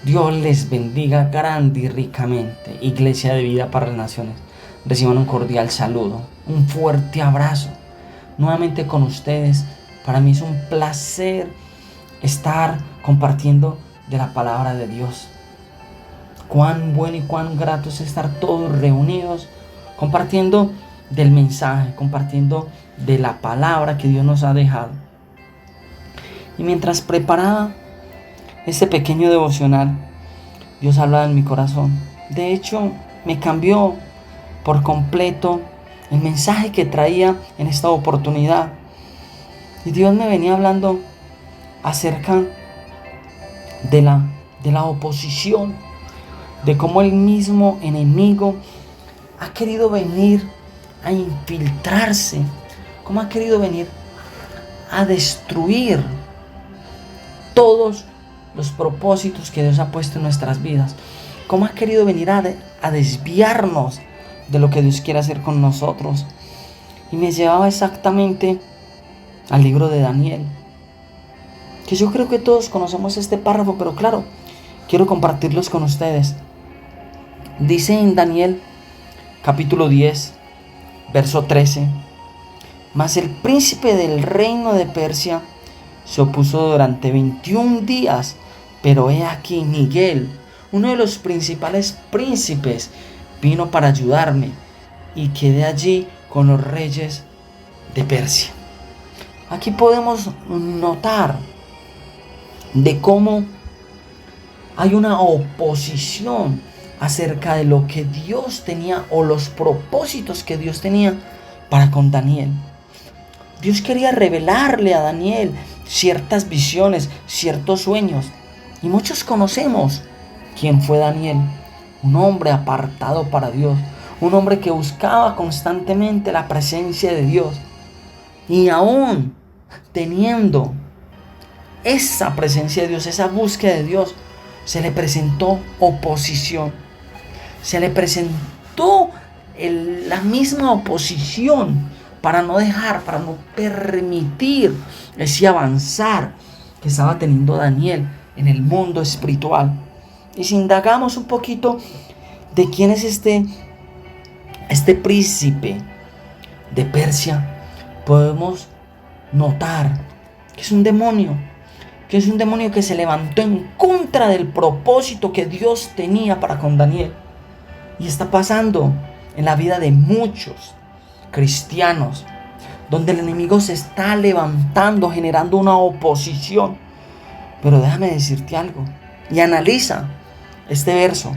Dios les bendiga grande y ricamente. Iglesia de Vida para las Naciones. Reciban un cordial saludo, un fuerte abrazo. Nuevamente con ustedes. Para mí es un placer estar compartiendo de la palabra de Dios. Cuán bueno y cuán grato es estar todos reunidos, compartiendo del mensaje, compartiendo de la palabra que Dios nos ha dejado. Y mientras preparaba este pequeño devocional, Dios hablaba en mi corazón. De hecho, me cambió por completo el mensaje que traía en esta oportunidad. Y Dios me venía hablando acerca de la oposición, de cómo el mismo enemigo ha querido venir a infiltrarse, cómo ha querido venir a destruir todos los propósitos que Dios ha puesto en nuestras vidas, cómo ha querido venir a desviarnos de lo que Dios quiere hacer con nosotros. Y me llevaba exactamente al libro de Daniel, que yo creo que todos conocemos este párrafo, pero claro, quiero compartirlos con ustedes. Dice en Daniel capítulo 10, verso 13: mas el príncipe del reino de Persia se opuso durante 21 días, pero he aquí Miguel, uno de los principales príncipes, vino para ayudarme y quedé allí con los reyes de Persia. Aquí podemos notar de cómo hay una oposición acerca de lo que Dios tenía o los propósitos que Dios tenía para con Daniel. Dios quería revelarle a Daniel ciertas visiones, ciertos sueños. Y muchos conocemos quién fue Daniel. Un hombre apartado para Dios. Un hombre que buscaba constantemente la presencia de Dios. Y aún teniendo esa presencia de Dios, esa búsqueda de Dios, se le presentó oposición. Se le presentó la misma oposición para no permitir ese avanzar que estaba teniendo Daniel en el mundo espiritual. Y si indagamos un poquito de quién es este príncipe de Persia, podemos notar que es un demonio, que se levantó en contra del propósito que Dios tenía para con Daniel. Y está pasando en la vida de muchos cristianos, donde el enemigo se está levantando, generando una oposición. Pero déjame decirte algo, y analiza este verso.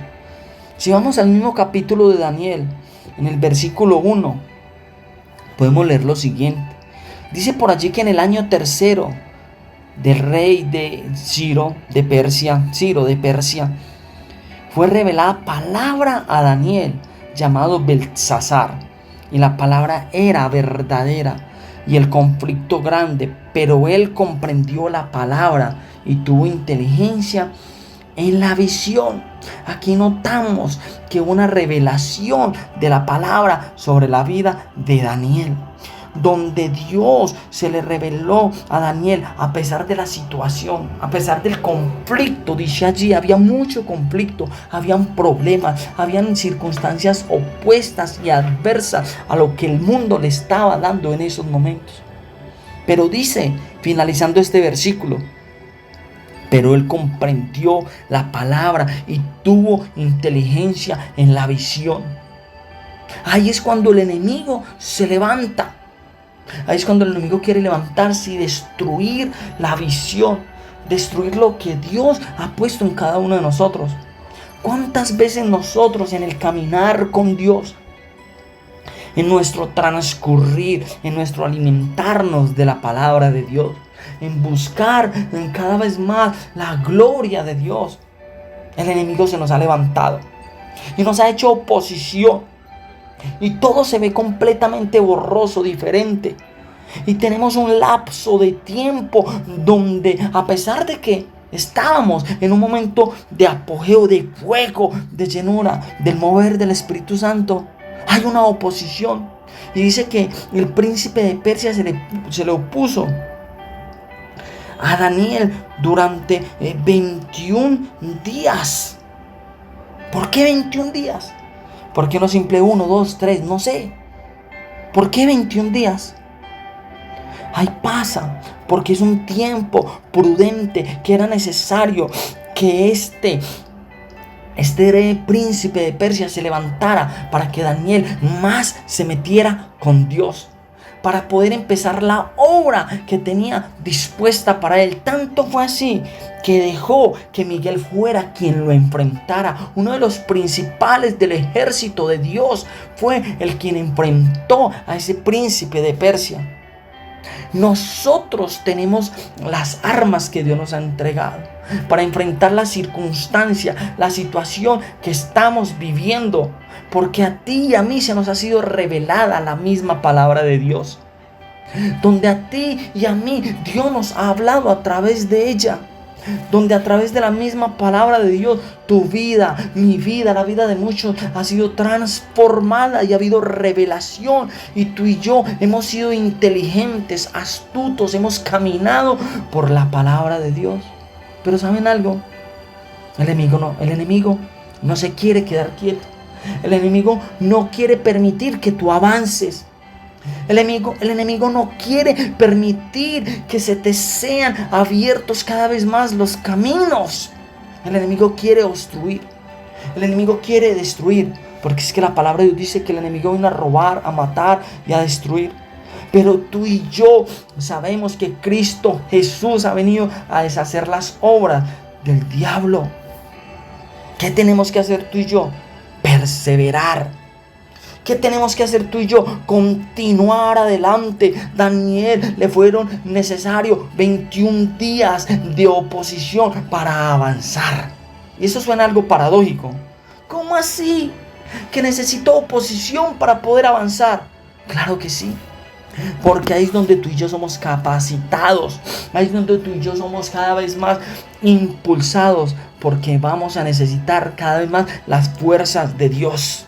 Si vamos al mismo capítulo de Daniel, en el versículo 1, podemos leer lo siguiente. Dice por allí que en el año tercero del rey de Ciro de Persia, fue revelada palabra a Daniel, llamado Beltsasar. Y la palabra era verdadera y el conflicto grande, pero él comprendió la palabra y tuvo inteligencia en la visión. Aquí notamos que hubo una revelación de la palabra sobre la vida de Daniel, donde Dios se le reveló a Daniel a pesar de la situación, a pesar del conflicto. Dice allí, había mucho conflicto, habían problemas, habían circunstancias opuestas y adversas a lo que el mundo le estaba dando en esos momentos. Pero dice, finalizando este versículo, pero él comprendió la palabra y tuvo inteligencia en la visión. Ahí es cuando el enemigo se levanta. Ahí es cuando el enemigo quiere levantarse y destruir la visión, destruir lo que Dios ha puesto en cada uno de nosotros. ¿Cuántas veces nosotros en el caminar con Dios, en nuestro transcurrir, en nuestro alimentarnos de la palabra de Dios, en buscar en cada vez más la gloria de Dios, el enemigo se nos ha levantado y nos ha hecho oposición? Y todo se ve completamente borroso, diferente. Y tenemos un lapso de tiempo donde, a pesar de que estábamos en un momento de apogeo, de fuego, de llenura, del mover del Espíritu Santo, hay una oposición. Y dice que el príncipe de Persia se le opuso a Daniel durante 21 días. ¿Por qué 21 días? ¿Por qué no simple 1, 2, 3? No sé. ¿Por qué 21 días? Ahí pasa, porque es un tiempo prudente que era necesario que este príncipe de Persia se levantara para que Daniel más se metiera con Dios, para poder empezar la obra que tenía dispuesta para él. Tanto fue así que dejó que Miguel fuera quien lo enfrentara. Uno de los principales del ejército de Dios fue el quien enfrentó a ese príncipe de Persia. Nosotros tenemos las armas que Dios nos ha entregado para enfrentar la circunstancia, la situación que estamos viviendo, porque a ti y a mí se nos ha sido revelada la misma palabra de Dios, donde a ti y a mí Dios nos ha hablado a través de ella, donde a través de la misma palabra de Dios, tu vida, mi vida, la vida de muchos ha sido transformada y ha habido revelación, y tú y yo hemos sido inteligentes, astutos, hemos caminado por la palabra de Dios. Pero ¿saben algo? El enemigo no se quiere quedar quieto. El enemigo no quiere permitir que tú avances. El enemigo no quiere permitir que se te sean abiertos cada vez más los caminos. El enemigo quiere obstruir. El enemigo quiere destruir. Porque es que la palabra de Dios dice que el enemigo viene a robar, a matar y a destruir. Pero tú y yo sabemos que Cristo Jesús ha venido a deshacer las obras del diablo. ¿Qué tenemos que hacer tú y yo? Perseverar. ¿Qué tenemos que hacer tú y yo? Continuar adelante. Daniel le fueron necesarios 21 días de oposición para avanzar. Y eso suena algo paradójico. ¿Cómo así? ¿Que necesitó oposición para poder avanzar? Claro que sí. Porque ahí es donde tú y yo somos capacitados. Ahí es donde tú y yo somos cada vez más impulsados. Porque vamos a necesitar cada vez más las fuerzas de Dios.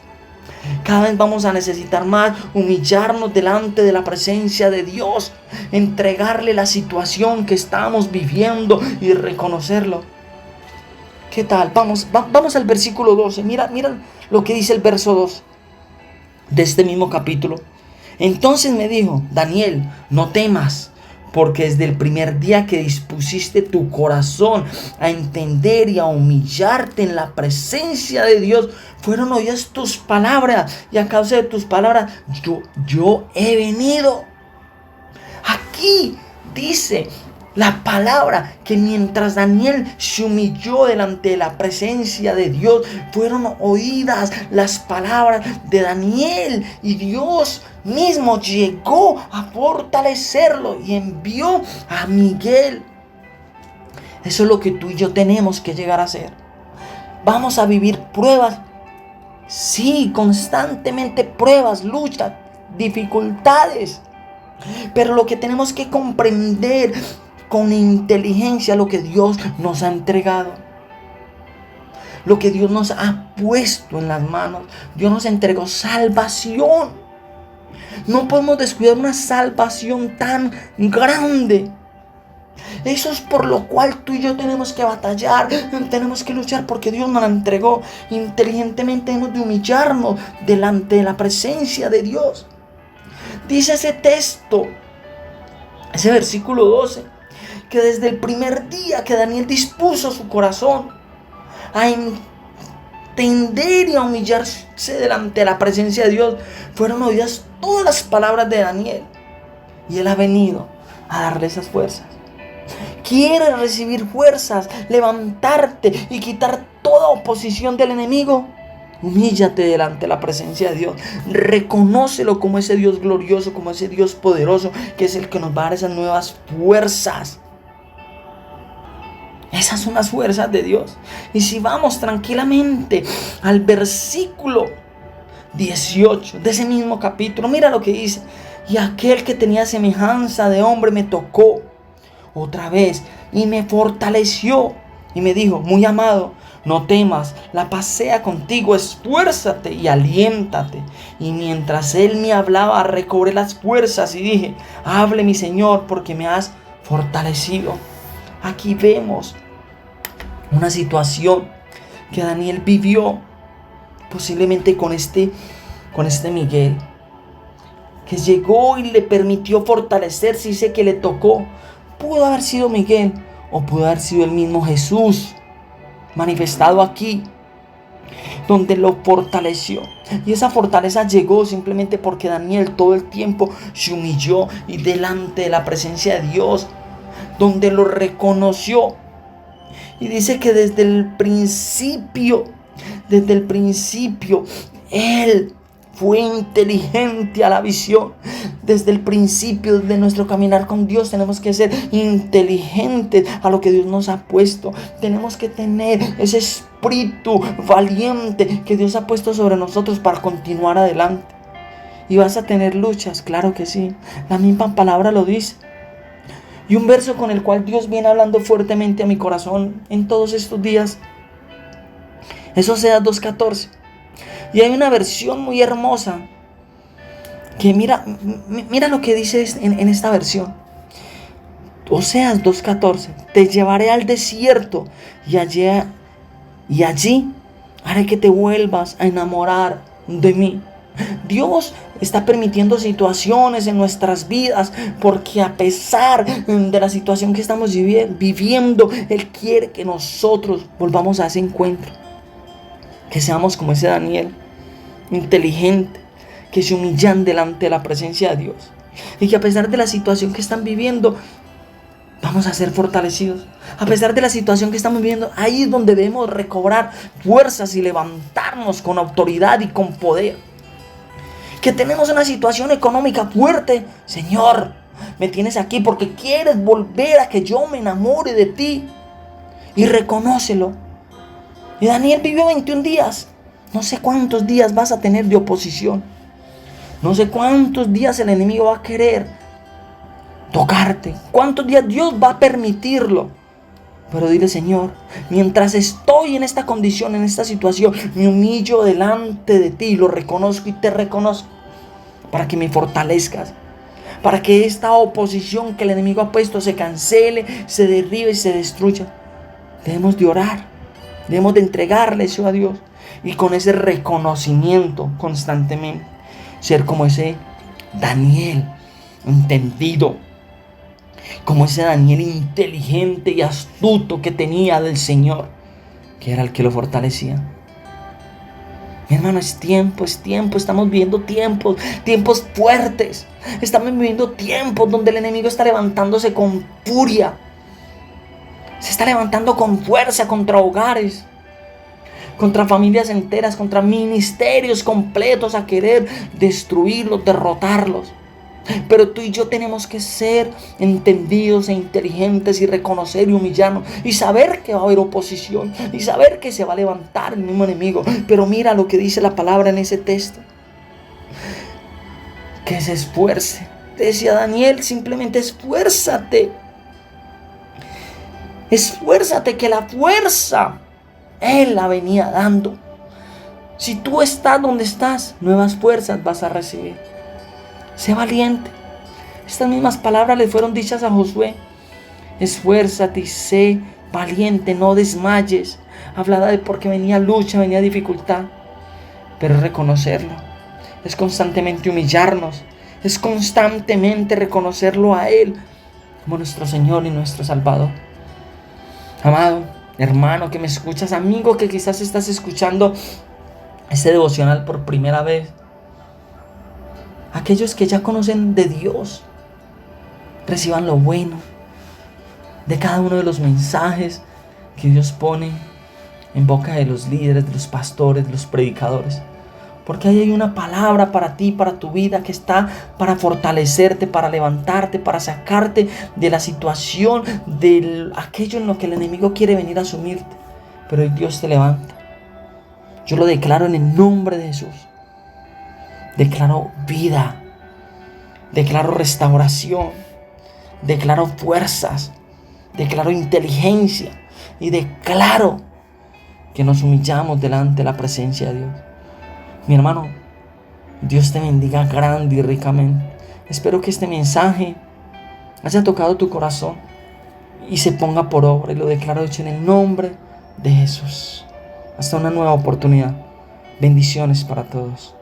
Cada vez vamos a necesitar más humillarnos delante de la presencia de Dios, entregarle la situación que estamos viviendo y reconocerlo. ¿Qué tal? Vamos al versículo 12. Mira lo que dice el verso 2 de este mismo capítulo. Entonces me dijo: Daniel, no temas, porque desde el primer día que dispusiste tu corazón a entender y a humillarte en la presencia de Dios, fueron oídas tus palabras, y a causa de tus palabras yo he venido. Aquí dice la palabra que mientras Daniel se humilló delante de la presencia de Dios, fueron oídas las palabras de Daniel, y Dios mismo llegó a fortalecerlo y envió a Miguel. Eso es lo que tú y yo tenemos que llegar a hacer. Vamos a vivir pruebas, sí, constantemente pruebas, luchas, dificultades, pero lo que tenemos que comprender con inteligencia lo que Dios nos ha entregado, lo que Dios nos ha puesto en las manos. Dios nos entregó salvación. No podemos descuidar una salvación tan grande. Eso es por lo cual tú y yo tenemos que batallar, tenemos que luchar, porque Dios nos la entregó. Inteligentemente hemos de humillarnos delante de la presencia de Dios. Dice ese texto, ese versículo 12, que desde el primer día que Daniel dispuso su corazón a entender y a humillarse delante de la presencia de Dios, fueron oídas todas las palabras de Daniel, y él ha venido a darle esas fuerzas. ¿Quieres recibir fuerzas, levantarte y quitar toda oposición del enemigo? Humíllate delante de la presencia de Dios. Reconócelo como ese Dios glorioso, como ese Dios poderoso, que es el que nos va a dar esas nuevas fuerzas. Esas son las fuerzas de Dios. Y si vamos tranquilamente al versículo 18 de ese mismo capítulo, mira lo que dice: y aquel que tenía semejanza de hombre me tocó otra vez y me fortaleció y me dijo: muy amado, no temas, la paz sea contigo, esfuérzate y aliéntate. Y mientras él me hablaba, recobré las fuerzas y dije: hable mi Señor, porque me has fortalecido. Aquí vemos una situación que Daniel vivió posiblemente con este Miguel, que llegó y le permitió fortalecerse. Dice que le tocó. Pudo haber sido Miguel o pudo haber sido el mismo Jesús manifestado aquí, donde lo fortaleció. Y esa fortaleza llegó simplemente porque Daniel todo el tiempo se humilló y delante de la presencia de Dios, donde lo reconoció. Y dice que desde el principio, Él fue inteligente a la visión. Desde el principio de nuestro caminar con Dios tenemos que ser inteligentes a lo que Dios nos ha puesto. Tenemos que tener ese espíritu valiente que Dios ha puesto sobre nosotros para continuar adelante. ¿Y vas a tener luchas? Claro que sí. La misma palabra lo dice. Y un verso con el cual Dios viene hablando fuertemente a mi corazón en todos estos días es Oseas 2:14. Y hay una versión muy hermosa que mira lo que dice en esta versión. Oseas 2:14. Te llevaré al desierto y allí haré que te vuelvas a enamorar de mí. Dios está permitiendo situaciones en nuestras vidas porque a pesar de la situación que estamos viviendo, Él quiere que nosotros volvamos a ese encuentro. Que seamos como ese Daniel, inteligente, que se humillan delante de la presencia de Dios. Y que a pesar de la situación que están viviendo, vamos a ser fortalecidos. A pesar de la situación que estamos viviendo, ahí es donde debemos recobrar fuerzas y levantarnos con autoridad y con poder. Que tenemos una situación económica fuerte. Señor, me tienes aquí porque quieres volver a que yo me enamore de ti. Y reconócelo. Y Daniel vivió 21 días. No sé cuántos días vas a tener de oposición. No sé cuántos días el enemigo va a querer tocarte. Cuántos días Dios va a permitirlo. Pero dile: Señor, mientras estoy en esta condición, en esta situación, me humillo delante de ti, lo reconozco y te reconozco, para que me fortalezcas, para que esta oposición que el enemigo ha puesto se cancele, se derribe y se destruya. Debemos de orar, debemos de entregarle eso a Dios, y con ese reconocimiento constantemente ser como ese Daniel entendido, como ese Daniel inteligente y astuto que tenía del Señor, que era el que lo fortalecía. Mi hermano, es tiempo, estamos viviendo tiempos fuertes. Estamos viviendo tiempos donde el enemigo está levantándose con furia. Se está levantando con fuerza contra hogares, contra familias enteras, contra ministerios completos, a querer destruirlos, derrotarlos. Pero tú y yo tenemos que ser entendidos e inteligentes y reconocer y humillarnos y saber que va a haber oposición y saber que se va a levantar el mismo enemigo. Pero mira lo que dice la palabra en ese texto: que se esfuerce. Decía Daniel, simplemente esfuérzate. Esfuérzate, que la fuerza Él la venía dando. Si tú estás donde estás, nuevas fuerzas vas a recibir. Sé valiente. Estas mismas palabras le fueron dichas a Josué. Esfuérzate y sé valiente, no desmayes. Hablaba de porque venía lucha, venía dificultad. Pero reconocerlo es constantemente humillarnos, es constantemente reconocerlo a Él como nuestro Señor y nuestro Salvador. Amado hermano que me escuchas, amigo que quizás estás escuchando este devocional por primera vez, aquellos que ya conocen de Dios, reciban lo bueno de cada uno de los mensajes que Dios pone en boca de los líderes, de los pastores, de los predicadores. Porque ahí hay una palabra para ti, para tu vida, que está para fortalecerte, para levantarte, para sacarte de la situación, de aquello en lo que el enemigo quiere venir a sumirte. Pero hoy Dios te levanta. Yo lo declaro en el nombre de Jesús. Declaro vida, declaro restauración, declaro fuerzas, declaro inteligencia y declaro que nos humillamos delante de la presencia de Dios. Mi hermano, Dios te bendiga grande y ricamente. Espero que este mensaje haya tocado tu corazón y se ponga por obra. Y lo declaro hecho en el nombre de Jesús. Hasta una nueva oportunidad. Bendiciones para todos.